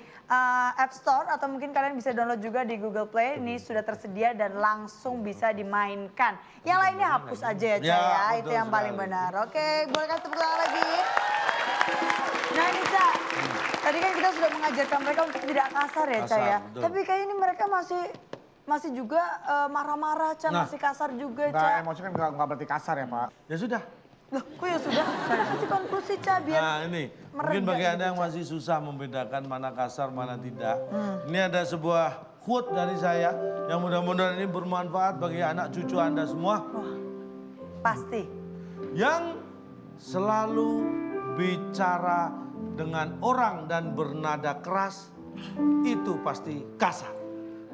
App Store atau mungkin kalian bisa download juga di Google Play. Ini sudah tersedia dan langsung bisa dimainkan. Yang lainnya hapus aja ya, Cak Ya, ya. Itu betul yang paling sekali. benar. Oke, boleh kasih tepuk tangan lagi. Nah ini Cak, tadi kan kita sudah mengajarkan mereka untuk tidak kasar ya Cak Kasar, ya. betul. Tapi kayaknya ini mereka masih juga marah-marah Cak, Nah. masih kasar juga Enggak, Cak. emosi kan nggak berarti kasar ya, Pak. Ya sudah. Loh, kok ya sudah? Saya kasih konklusi Cak biar Nah ini, mungkin mereda bagi gitu, Anda yang Cak. masih susah membedakan mana kasar, mana tidak. Ini ada sebuah quote dari saya yang mudah-mudahan ini bermanfaat bagi anak cucu Anda semua. Pasti. Yang selalu bicara dengan orang dan bernada keras, itu pasti kasar.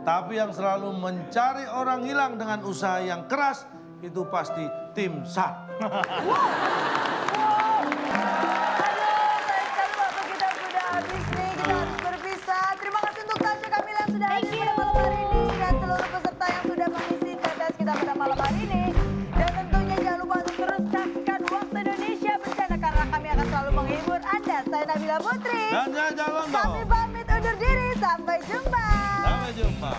Tapi yang selalu mencari orang hilang dengan usaha yang keras, itu pasti tim SAR. Aduh, sayang sekali waktu kita sudah habis nih. Kita harus berpisah. Terima kasih untuk Tasya Kamila yang sudah hadir pada malam hari ini. Dan seluruh peserta yang sudah mengisi TTS kita pada malam hari ini. Dan tentunya jangan lupa untuk terus saksikan Waktu Indonesia Bencana karena kami akan selalu menghibur Anda. Saya Nabila Putri. Dan saya Calon Kami pamit undur diri. Sampai jumpa. Sampai jumpa.